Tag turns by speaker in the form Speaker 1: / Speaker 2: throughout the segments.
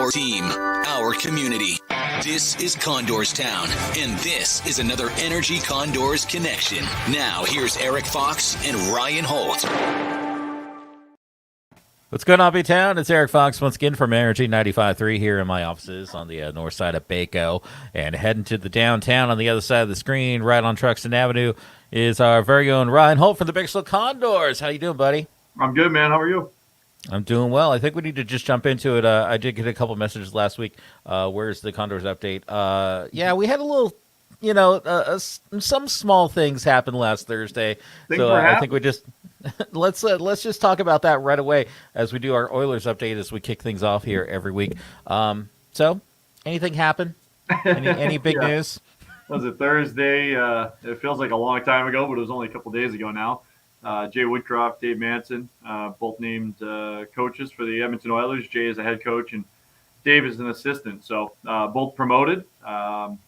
Speaker 1: our team, our community. This is Condors Town, and this is another Energy Condors connection. Now, here's Erik Fox and Ryan Holt.
Speaker 2: What's going on, B-Town? It's Erik Fox once again from Energy 95.3 here in my offices on the north side of Baco. And heading to the downtown on the other side of the screen, right on Truxton Avenue, is our very own Ryan Holt from the Bakersfield Condors. How you doing, buddy?
Speaker 3: I'm good, man. How are you?
Speaker 2: I'm doing well. I think we need to just jump into it. I did get a couple messages last week. Where's the Condors update? Yeah, we had a little, some small things happened last Thursday. I think we just let's just talk about that right away as we do our Oilers update as we kick things off here every week. So, anything happen? Any big news?
Speaker 3: Was it Thursday? It feels like a long time ago, but it was only a couple days ago now. Jay Woodcroft, Dave Manson, both named coaches for the Edmonton Oilers. Jay is a head coach and Dave is an assistant. So both promoted, kind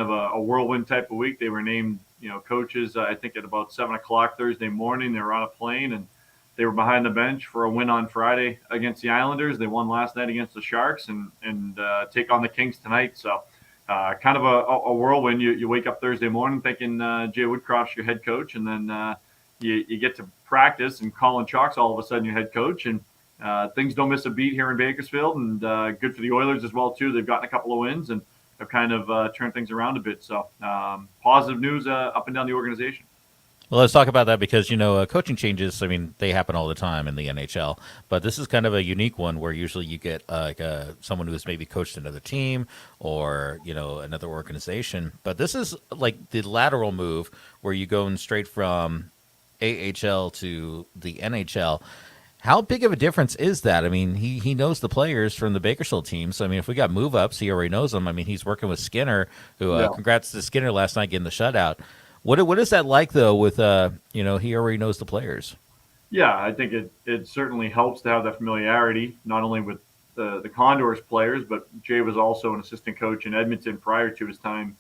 Speaker 3: of a whirlwind type of week. They were named, coaches, I think at about 7 o'clock Thursday morning. They were on a plane and they were behind the bench for a win on Friday against the Islanders. They won last night against the Sharks and take on the Kings tonight. So kind of a whirlwind. You wake up Thursday morning thinking Jay Woodcroft's your head coach, and then you get to practice, and Colin Chalk's all of a sudden your head coach, and things don't miss a beat here in Bakersfield, and good for the Oilers as well too. They've gotten a couple of wins and have kind of turned things around a bit. So positive news up and down the organization.
Speaker 2: Well, let's talk about that because, coaching changes, they happen all the time in the NHL. But this is kind of a unique one where usually you get someone who has maybe coached another team or, another organization. But this is like the lateral move where you go straight from AHL to the NHL. How big of a difference is that? He knows the players from the Bakersfield team. So, if we got move-ups, he already knows them. He's working with Skinner, who congrats to Skinner last night getting the shutout. What is that like, though, with, he already knows the players?
Speaker 3: Yeah, I think it certainly helps to have that familiarity, not only with the Condors players, but Jay was also an assistant coach in Edmonton prior to his time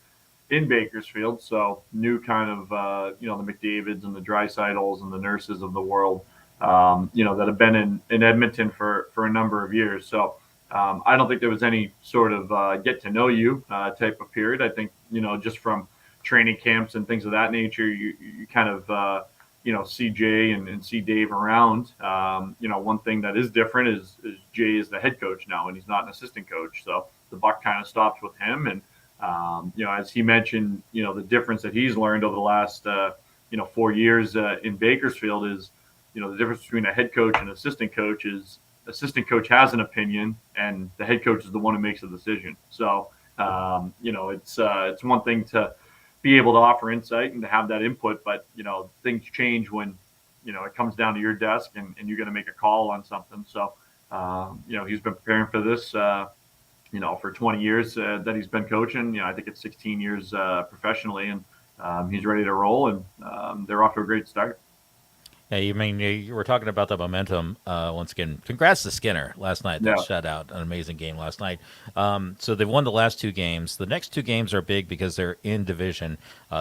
Speaker 3: in Bakersfield. So knew kind of, the McDavids and the Dreisaitl's and the Nurses of the world, that have been in Edmonton for a number of years. So I don't think there was any sort of get to know you type of period. I think, just from training camps and things of that nature, you kind of, see Jay and see Dave around. One thing that is different is Jay is the head coach now, and he's not an assistant coach. So the buck kind of stops with him. And, as he mentioned, the difference that he's learned over the last, 4 years in Bakersfield is, the difference between a head coach and assistant coach is assistant coach has an opinion and the head coach is the one who makes the decision. So, it's one thing to be able to offer insight and to have that input, but, things change when, it comes down to your desk and you're going to make a call on something. So, he's been preparing for this, for 20 years that he's been coaching. I think it's 16 years professionally, and he's ready to roll, and they're off to a great start.
Speaker 2: Yeah, you were talking about the momentum once again. Congrats to Skinner last night. That shutout, an amazing game last night. So they've won the last two games. The next two games are big because they're in division.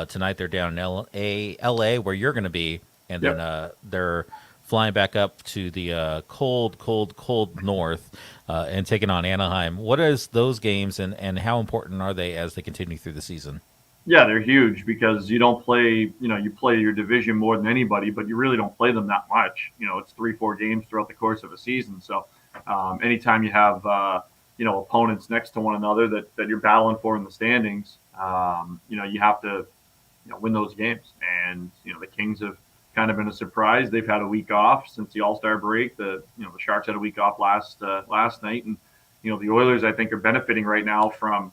Speaker 2: Tonight they're down in LA, where you're going to be, and then they're flying back up to the cold north and taking on Anaheim. What is those games, and how important are they as they continue through the season?
Speaker 3: Yeah, they're huge because you don't play, you play your division more than anybody, but you really don't play them that much. It's 3-4 games throughout the course of a season. So anytime you have, opponents next to one another that you're battling for in the standings, you have to, win those games. And, the Kings have kind of been a surprise. They've had a week off since the All-Star break. The Sharks had a week off last night. And, the Oilers, I think, are benefiting right now from,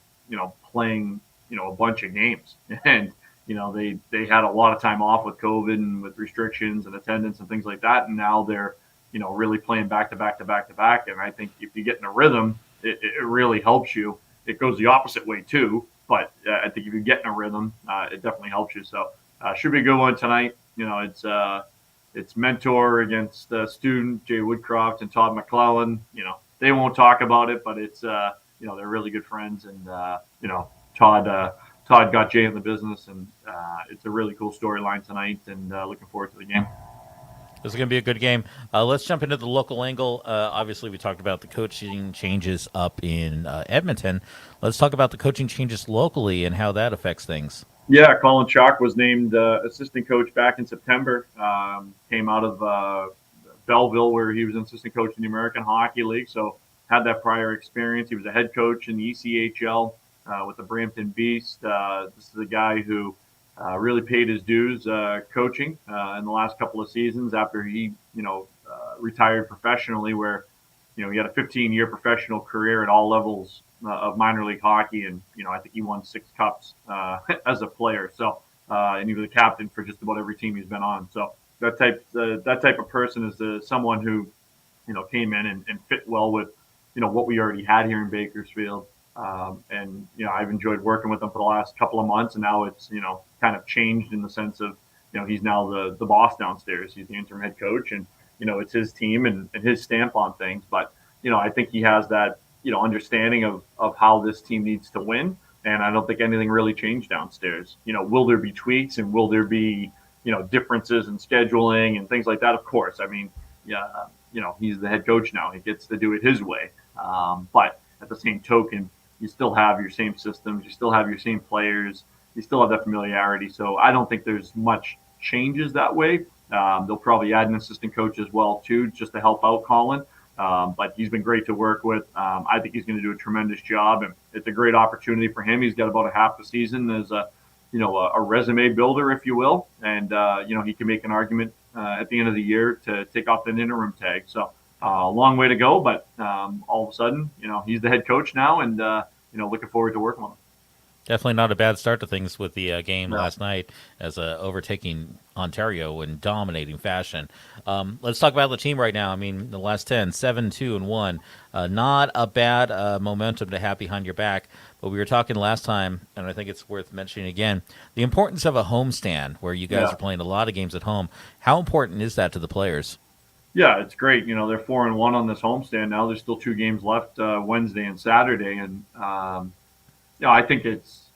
Speaker 3: playing, a bunch of games. And, they had a lot of time off with COVID and with restrictions and attendance and things like that. And now they're, really playing back to back to back to back. And I think if you get in a rhythm, it really helps you. It goes the opposite way too. But I think if you get in a rhythm, it definitely helps you. So should be a good one tonight. It's mentor against student Jay Woodcroft and Todd McClellan. They won't talk about it, but it's, they're really good friends. And, Todd got Jay in the business, and it's a really cool storyline tonight, and looking forward to the game.
Speaker 2: This is going to be a good game. Let's jump into the local angle. Obviously, we talked about the coaching changes up in Edmonton. Let's talk about the coaching changes locally and how that affects things.
Speaker 3: Yeah, Colin Chalk was named assistant coach back in September. Came out of Belleville, where he was an assistant coach in the American Hockey League, so had that prior experience. He was a head coach in the ECHL with the Brampton Beast. This is a guy who really paid his dues coaching in the last couple of seasons after he, retired professionally, where he had a 15-year professional career at all levels of minor league hockey, and I think he won 6 cups as a player. So, and he was a captain for just about every team he's been on. So that type of person is someone who came in and fit well with what we already had here in Bakersfield. And I've enjoyed working with him for the last couple of months, and now it's kind of changed in the sense of he's now the boss downstairs. He's the interim head coach, and it's his team and his stamp on things. But I think he has that understanding of how this team needs to win, and I don't think anything really changed downstairs. Will there be tweaks, and will there be differences in scheduling and things like that? Of course. I mean, yeah, he's the head coach now. He gets to do it his way. But at the same token, you still have your same systems, you still have your same players, you still have that familiarity. So I don't think there's much changes that way. They'll probably add an assistant coach as well too, just to help out Colin. But he's been great to work with. I think he's going to do a tremendous job, and it's a great opportunity for him. He's got about a half a season as a resume builder, if you will, and he can make an argument at the end of the year to take off an interim tag. So a long way to go, but all of a sudden, he's the head coach now, and looking forward to working with him.
Speaker 2: Definitely not a bad start to things with the game
Speaker 3: No.
Speaker 2: last night as overtaking Ontario in dominating fashion. Let's talk about the team right now. I mean, the last 10, 7-2-1. Not a bad momentum to have behind your back. But we were talking last time, and I think it's worth mentioning again, the importance of a homestand where you guys are playing a lot of games at home. How important is that to the players?
Speaker 3: Yeah, it's great. They're 4-1 on this homestand now. There's still 2 games left, Wednesday and Saturday, and I think it's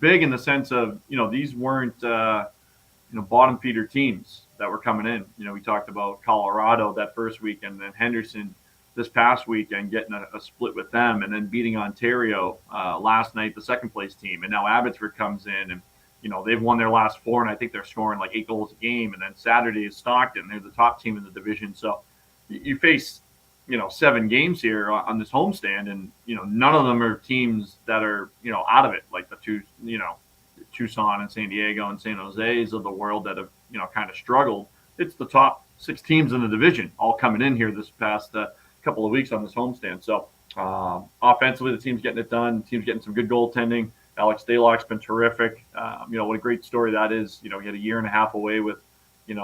Speaker 3: big in the sense of these weren't bottom feeder teams that were coming in. We talked about Colorado that first weekend, and then Henderson this past weekend getting a split with them, and then beating Ontario last night, the second place team, and now Abbotsford comes in and. They've won their last 4, and I think they're scoring like 8 goals a game. And then Saturday is Stockton. They're the top team in the division. So you face, 7 games here on this homestand, and, none of them are teams that are, out of it, like the 2, Tucson and San Diego and San Jose's of the world that have, kind of struggled. It's the top 6 teams in the division all coming in here this past couple of weeks on this homestand. So offensively, the team's getting it done. The team's getting some good goaltending. Alex Daylock's been terrific. What a great story that is. He had a year and a half away with,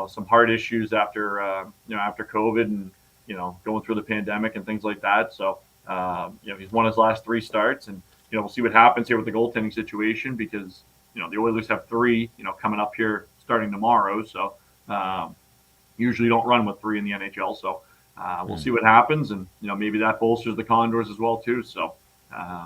Speaker 3: some heart issues after, after COVID and, going through the pandemic and things like that. So, he's won his last 3 starts, and, we'll see what happens here with the goaltending situation because, the Oilers have 3, coming up here starting tomorrow. So, usually don't run with 3 in the NHL. So, we'll see what happens. And, maybe that bolsters the Condors as well, too. So,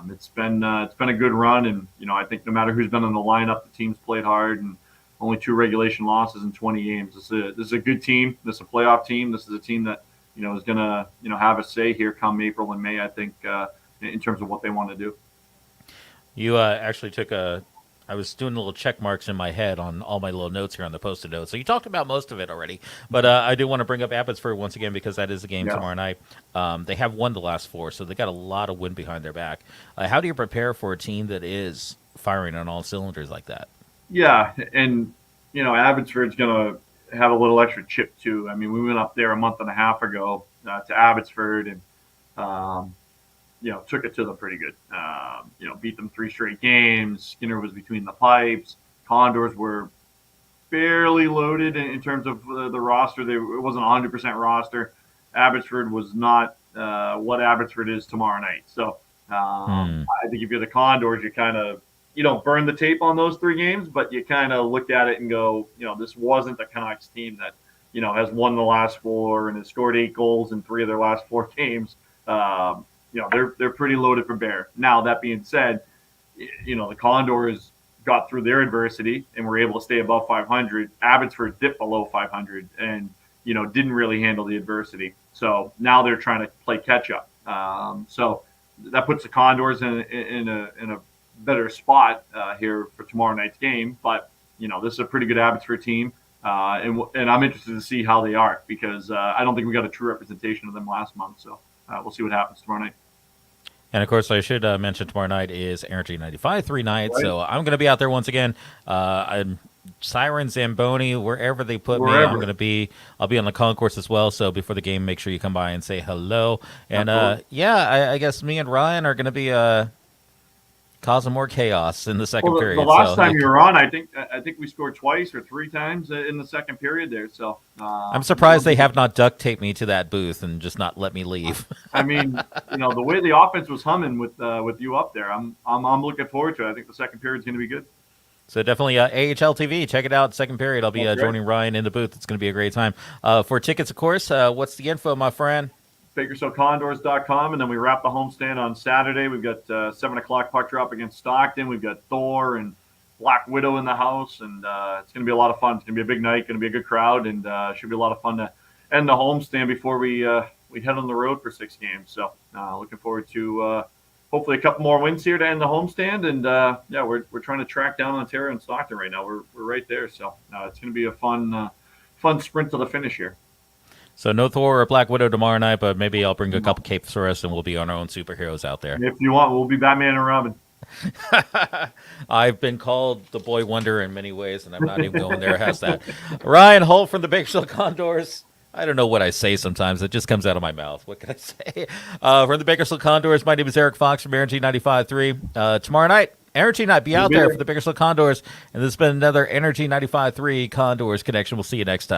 Speaker 3: it's been a good run, and I think no matter who's been in the lineup, the team's played hard, and only 2 regulation losses in 20 games. This is a good team. This is a playoff team. This is a team that is going to have a say here come April and May. I think in terms of what they want to do.
Speaker 2: You actually took I was doing little check marks in my head on all my little notes here on the Post-it notes. So you talked about most of it already. But I do want to bring up Abbotsford once again because that is a game tomorrow night. They have won the last 4, so they got a lot of wind behind their back. How do you prepare for a team that is firing on all cylinders like that?
Speaker 3: Yeah, and, Abbotsford's going to have a little extra chip, too. I mean, we went up there a month and a half ago to Abbotsford and, took it to them pretty good. Beat them 3 straight games. Skinner was between the pipes. Condors were fairly loaded in terms of the roster. It wasn't a 100% roster. Abbotsford was not what Abbotsford is tomorrow night. So I think if you're the Condors, you don't burn the tape on those 3 games, but you kind of look at it and go, this wasn't the Canucks team that, has won the last 4 and has scored 8 goals in 3 of their last 4 games. They're pretty loaded for bear. Now, that being said, the Condors got through their adversity and were able to stay above 500. Abbotsford dipped below 500 and, didn't really handle the adversity. So now they're trying to play catch up. So that puts the Condors in a better spot here for tomorrow night's game. But, this is a pretty good Abbotsford team. And I'm interested to see how they are because I don't think we got a true representation of them last month. So we'll see what happens tomorrow night.
Speaker 2: And, of course, I should mention tomorrow night is Energy 95.3 night,
Speaker 3: Right.
Speaker 2: so I'm going to be out there once again. I'm Siren, Zamboni, wherever they put me,
Speaker 3: Wherever.
Speaker 2: I'm going to be. I'll be on the concourse as well, so before the game, make sure you come by and say hello. And,
Speaker 3: Absolutely.
Speaker 2: I guess me and Ryan are going to be causing more chaos in the second
Speaker 3: Well,
Speaker 2: period.
Speaker 3: the last
Speaker 2: so,
Speaker 3: time you were on, I think we scored twice or three times in the second period there. So
Speaker 2: I'm surprised they have not duct taped me to that booth and just not let me leave.
Speaker 3: I mean, the way the offense was humming with you up there, I'm looking forward to it. I think the second period is going to be good.
Speaker 2: So definitely AHL TV. Check it out. Second period. I'll be
Speaker 3: That's
Speaker 2: joining Ryan in the booth. It's going to be a great time. For tickets, of course, what's the info, my friend?
Speaker 3: BakersfieldCondors.com, and then we wrap the homestand on Saturday. We've got 7 o'clock puck drop against Stockton. We've got Thor and Black Widow in the house, and it's going to be a lot of fun. It's going to be a big night, going to be a good crowd, and should be a lot of fun to end the homestand before we head on the road for 6 games. So looking forward to hopefully a couple more wins here to end the homestand, and we're trying to track down Ontario and Stockton right now. We're right there, so it's going to be a fun sprint to the finish here.
Speaker 2: So no Thor or Black Widow tomorrow night, but maybe I'll bring a couple capes for us, and we'll be on our own superheroes out there.
Speaker 3: If you want, we'll be Batman and Robin.
Speaker 2: I've been called the Boy Wonder in many ways, and I'm not even going there past that. Ryan Holt from the Bakersfield Condors. I don't know what I say sometimes. It just comes out of my mouth. What can I say? From the Bakersfield Condors, my name is Erik Fox from Energy 95.3. Tomorrow night, Energy Night. Be out there for the Bakersfield Condors. And this has been another Energy 95.3 Condors Connection. We'll see you next time.